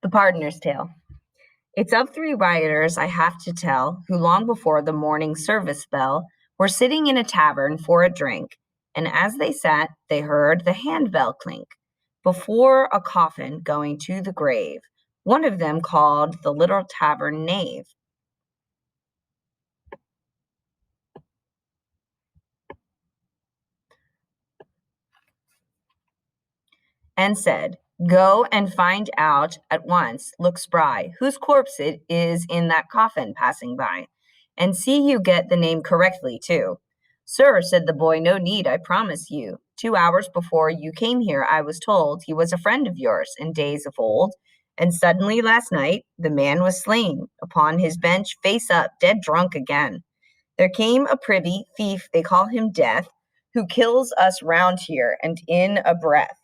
The Pardoner's Tale. It's of three rioters I have to tell, who long before the morning service bell were sitting in a tavern for a drink, and as they sat, they heard the handbell clink. Before a coffin going to the grave, one of them called the little tavern knave, and said, "Go and find out at once, look spry, whose corpse it is in that coffin passing by, and see you get the name correctly, too." "Sir," said the boy, "no need, I promise you. 2 hours before you came here, I was told he was a friend of yours in days of old, and suddenly last night the man was slain upon his bench, face up, dead drunk again. There came a privy thief, they call him Death, who kills us round here, and in a breath.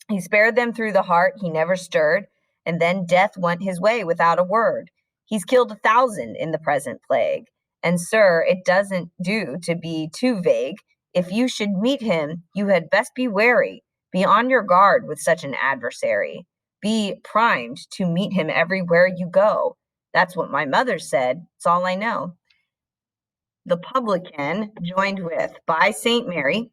He spared them through the heart, he never stirred, and then Death went his way without a word. He's killed 1,000 in the present plague. And, sir, it doesn't do to be too vague. If you should meet him, you had best be wary. Be on your guard with such an adversary. Be primed to meet him everywhere you go. That's what my mother said. It's all I know." The publican joined with, "By St. Mary,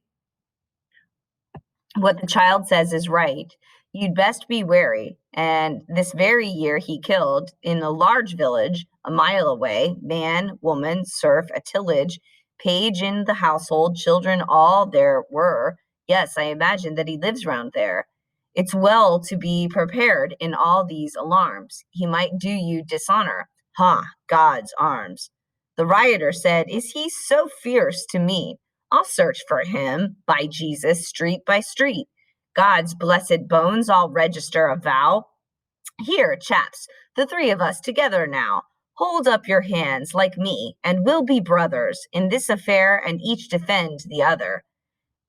what the child says is right. You'd best be wary." And this very year he killed in a large village a mile away, man, woman, serf, a tillage, page in the household, children, all there were. Yes, I imagine that he lives round there. It's well to be prepared in all these alarms. He might do you dishonor. Ha, God's arms. The rioter said, "Is he so fierce to meet? I'll search for him, by Jesus, street by street. God's blessed bones, I'll register a vow. Here, chaps, the three of us together now. Hold up your hands like me, and we'll be brothers in this affair, and each defend the other.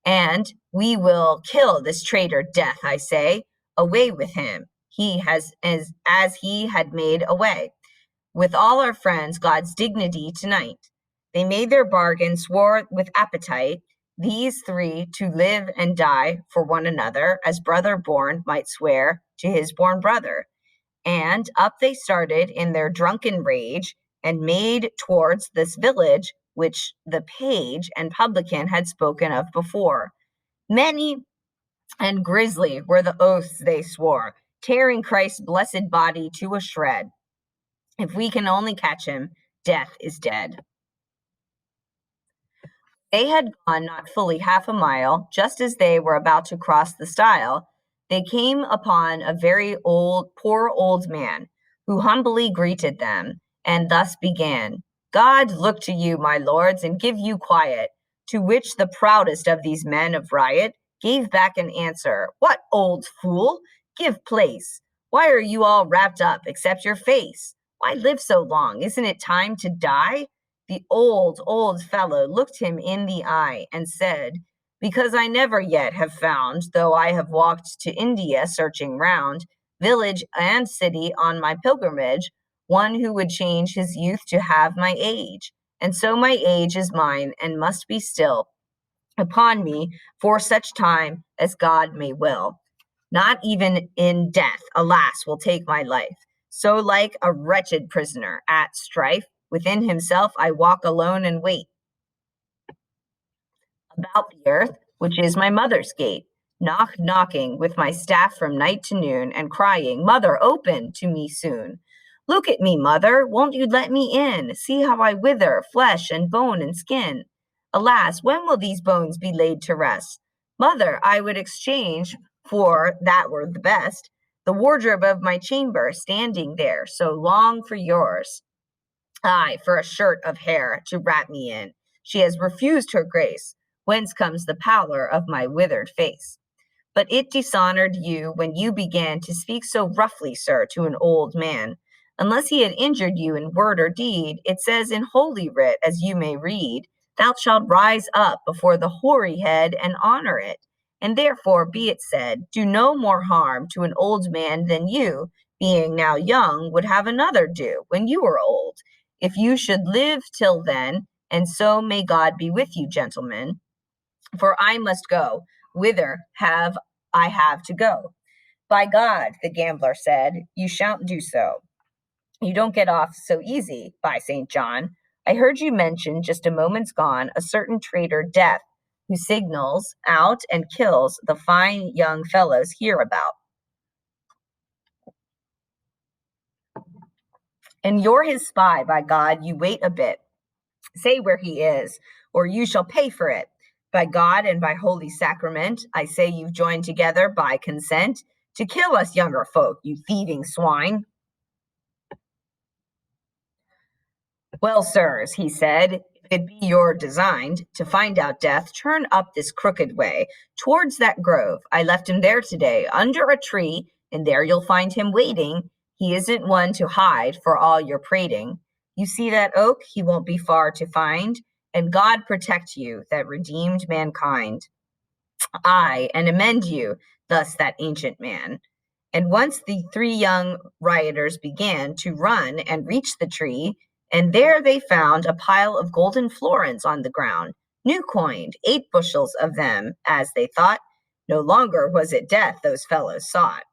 And we will kill this traitor Death, I say. Away with him. He has as he had made away with all our friends God's dignity tonight." They made their bargain, swore with appetite, these three to live and die for one another, as brother born might swear to his born brother. And up they started in their drunken rage, and made towards this village which the page and publican had spoken of before. Many and grisly were the oaths they swore, tearing Christ's blessed body to a shred. If we can only catch him, Death is dead. They had gone not fully half a mile. Just as they were about to cross the stile, they came upon a very poor old man, who humbly greeted them, and thus began: "God look to you, my lords, and give you quiet." To which the proudest of these men of riot gave back an answer: "What, old fool? Give place. Why are you all wrapped up, except your face? Why live so long? Isn't it time to die?" The old fellow looked him in the eye and said, "Because I never yet have found, though I have walked to India searching round, village and city on my pilgrimage, one who would change his youth to have my age. And so my age is mine, and must be still upon me for such time as God may will. Not even in death, alas, will take my life. So like a wretched prisoner at strife, within himself I walk alone and wait about the earth, which is my mother's gate, knocking with my staff from night to noon, and crying, 'Mother, open to me soon. Look at me, mother, won't you let me in? See how I wither, flesh and bone and skin. Alas, when will these bones be laid to rest? Mother, I would exchange, for that were the best, the wardrobe of my chamber, standing there so long for yours. Ay, for a shirt of hair to wrap me in. She has refused her grace. Whence comes the pallor of my withered face? But it dishonored you when you began to speak so roughly, sir, to an old man. Unless he had injured you in word or deed, it says in Holy Writ, as you may read, thou shalt rise up before the hoary head and honor it. And therefore, be it said, do no more harm to an old man than you, being now young, would have another do when you were old. If you should live till then, and so may God be with you, gentlemen, for I must go, whither I have to go. By God, the gambler said, you shan't do so. You don't get off so easy, by St. John. I heard you mention just a moment's gone a certain traitor Death, who signals out and kills the fine young fellows hereabout. And you're his spy, by God, you wait a bit. Say where he is, or you shall pay for it. By God and by holy sacrament, I say you've joined together by consent to kill us younger folk, you thieving swine. Well, sirs, he said, if it be your design to find out Death, turn up this crooked way towards that grove. I left him there today, under a tree, and there you'll find him waiting. He isn't one to hide for all your prating. You see that oak? He won't be far to find, and God protect you that redeemed mankind. Aye, and amend you, thus that ancient man. And once the three young rioters began to run and reach the tree, and there they found a pile of golden florins on the ground, new coined, 8 bushels of them, as they thought. No longer was it Death those fellows sought.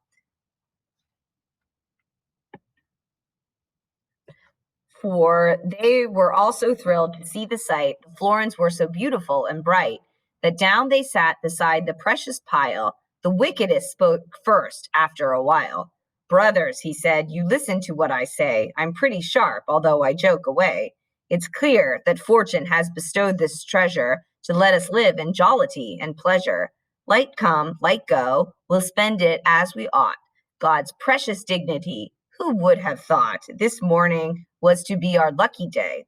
For they were also thrilled to see the sight. The florins were so beautiful and bright that down they sat beside the precious pile. The wickedest spoke first after a while. Brothers, he said, you listen to what I say. I'm pretty sharp, although I joke away. It's clear that fortune has bestowed this treasure to let us live in jollity and pleasure. Light come, light go, we'll spend it as we ought. God's precious dignity, who would have thought this morning was to be our lucky day?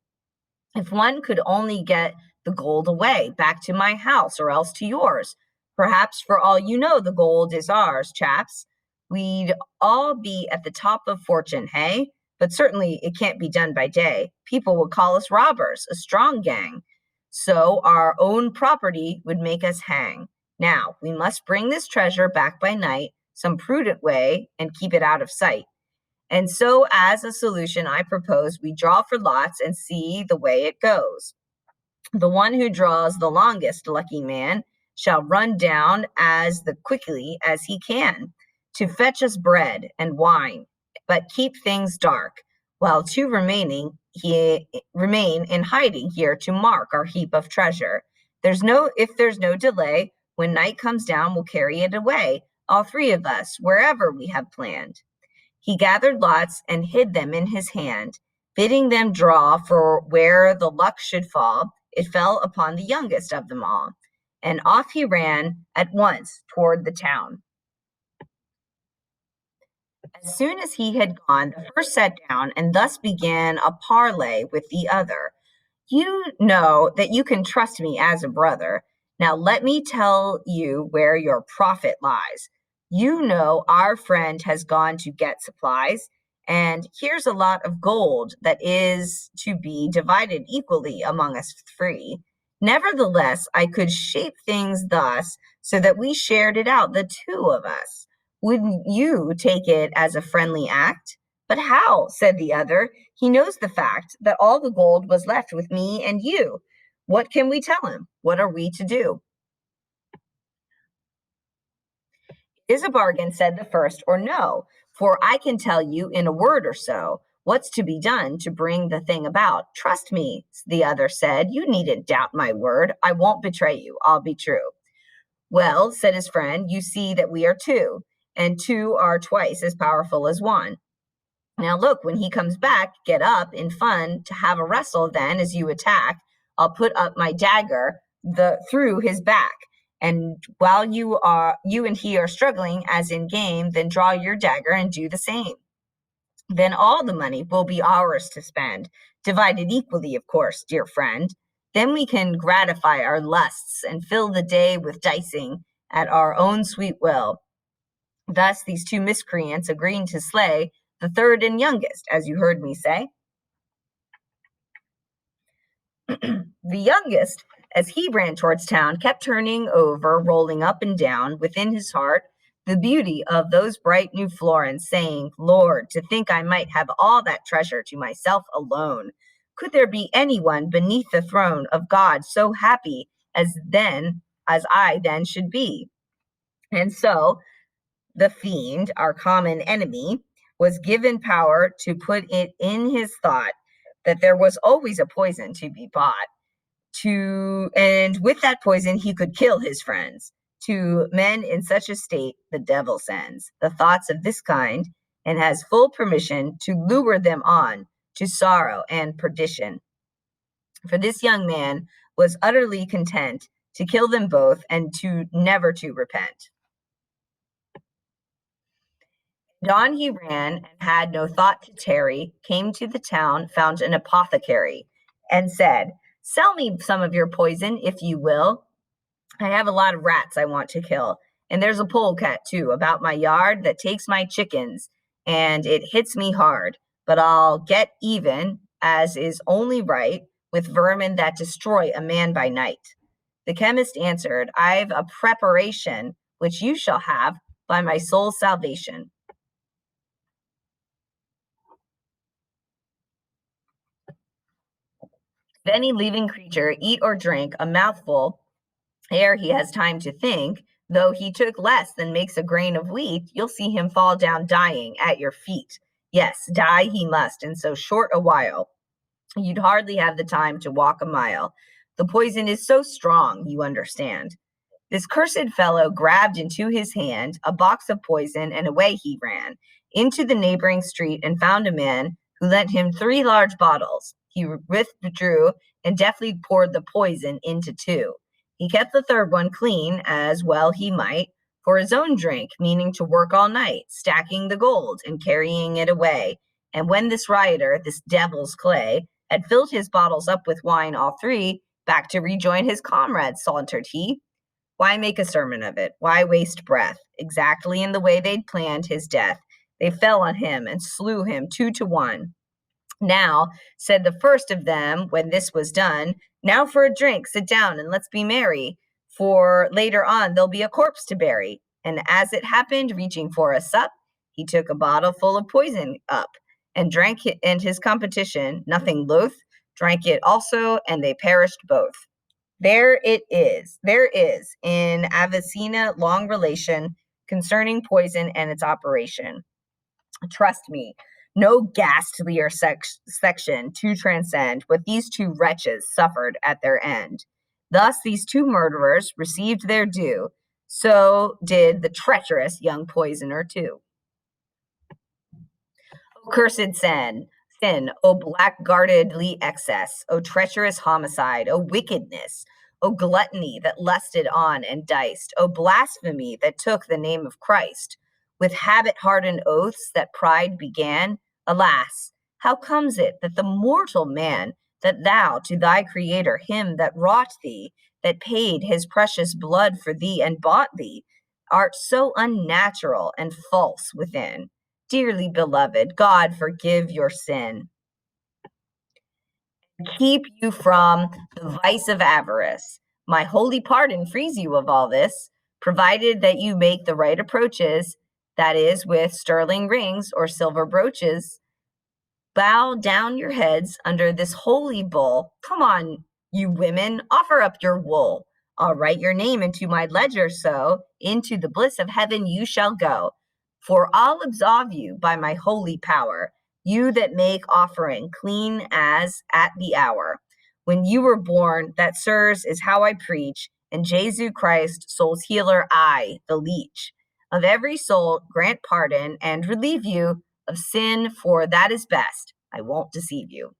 If one could only get the gold away, back to my house or else to yours. Perhaps for all you know, the gold is ours, chaps. We'd all be at the top of fortune, hey? But certainly it can't be done by day. People would call us robbers, a strong gang. So our own property would make us hang. Now, we must bring this treasure back by night, some prudent way, and keep it out of sight. And so, as a solution, I propose we draw for lots and see the way it goes. The one who draws the longest, lucky man, shall run down as the quickly as he can to fetch us bread and wine, but keep things dark, while two remaining remain in hiding here to mark our heap of treasure. If there's no delay, when night comes down, we'll carry it away, all three of us, wherever we have planned. He gathered lots and hid them in his hand, bidding them draw for where the luck should fall. It fell upon the youngest of them all, and off he ran at once toward the town. As soon as he had gone, the first sat down and thus began a parley with the other. You know that you can trust me as a brother. Now let me tell you where your profit lies. You know our friend has gone to get supplies, and here's a lot of gold that is to be divided equally among us three. Nevertheless, I could shape things thus so that we shared it out, the two of us. Wouldn't you take it as a friendly act? But how? Said the other. He knows the fact that all the gold was left with me and you. What can we tell him? What are we to do? Is a bargain, said the first, or no? For I can tell you in a word or so what's to be done to bring the thing about. Trust me, the other said. You needn't doubt my word. I won't betray you. I'll be true. Well, said his friend, you see that we are two, and two are twice as powerful as one. Now look, when he comes back, get up in fun to have a wrestle then as you attack. I'll put up my dagger through his back. And while you and he are struggling as in game, then draw your dagger and do the same. Then all the money will be ours to spend, divided equally, of course, dear friend. Then we can gratify our lusts and fill the day with dicing at our own sweet will. Thus these two miscreants agreeing to slay the third and youngest, as you heard me say. The youngest, as he ran towards town, kept turning over, rolling up and down within his heart the beauty of those bright new florins, saying, Lord, to think I might have all that treasure to myself alone. Could there be anyone beneath the throne of God so happy as I then should be? And so the fiend, our common enemy, was given power to put it in his thought that there was always a poison to be bought, and with that poison he could kill his friends. To men in such a state the devil sends the thoughts of this kind, and has full permission to lure them on to sorrow and perdition. For this young man was utterly content to kill them both, and to never to repent. And on he ran, and had no thought to tarry, came to the town, found an apothecary, and said, "Sell me some of your poison, if you will. I have a lot of rats I want to kill, and there's a polecat, too, about my yard that takes my chickens, and it hits me hard. But I'll get even, as is only right, with vermin that destroy a man by night." The chemist answered, "I've a preparation which you shall have by my soul's salvation." If any living creature eat or drink a mouthful ere he has time to think, though he took less than makes a grain of wheat, you'll see him fall down dying at your feet. Yes, die he must in so short a while, you'd hardly have the time to walk a mile. The poison is so strong, you understand. This cursed fellow grabbed into his hand a box of poison, and away he ran into the neighboring street, and found a man who lent him 3 large bottles. He withdrew and deftly poured the poison into 2. He kept the third one clean, as well he might, for his own drink, meaning to work all night, stacking the gold and carrying it away. And when this rioter, this devil's clay, had filled his bottles up with wine, all 3, back to rejoin his comrades sauntered he. Why make a sermon of it? Why waste breath? Exactly in the way they'd planned his death, they fell on him and slew him 2 to 1. "Now," said the first of them, when this was done, "now for a drink, sit down and let's be merry, for later on there'll be a corpse to bury." And as it happened, reaching for a sup, he took a bottle full of poison up, and drank it, and his competition, nothing loath, drank it also, and they perished both. There it is. There is in Avicenna long relation concerning poison and its operation. Trust me, no ghastlier section to transcend what these 2 wretches suffered at their end. Thus these 2 murderers received their due, so did the treacherous young poisoner too. O cursed sin, O blackguardly excess, O treacherous homicide, O wickedness, O gluttony that lusted on and diced, O blasphemy that took the name of Christ, with habit-hardened oaths that pride began. Alas, how comes it that the mortal man, that thou to thy Creator, him that wrought thee, that paid his precious blood for thee and bought thee, art so unnatural and false within? Dearly beloved, God forgive your sin. Keep you from the vice of avarice. My holy pardon frees you of all this, provided that you make the right approaches, that is, with sterling rings or silver brooches. Bow down your heads under this holy bull. Come on, you women, offer up your wool. I'll write your name into my ledger, so into the bliss of heaven you shall go. For I'll absolve you by my holy power, you that make offering clean as at the hour when you were born. That, sirs, is how I preach, and Jesu Christ, soul's healer, I, the leech of every soul, grant pardon and relieve you of sin, for that is best. I won't deceive you.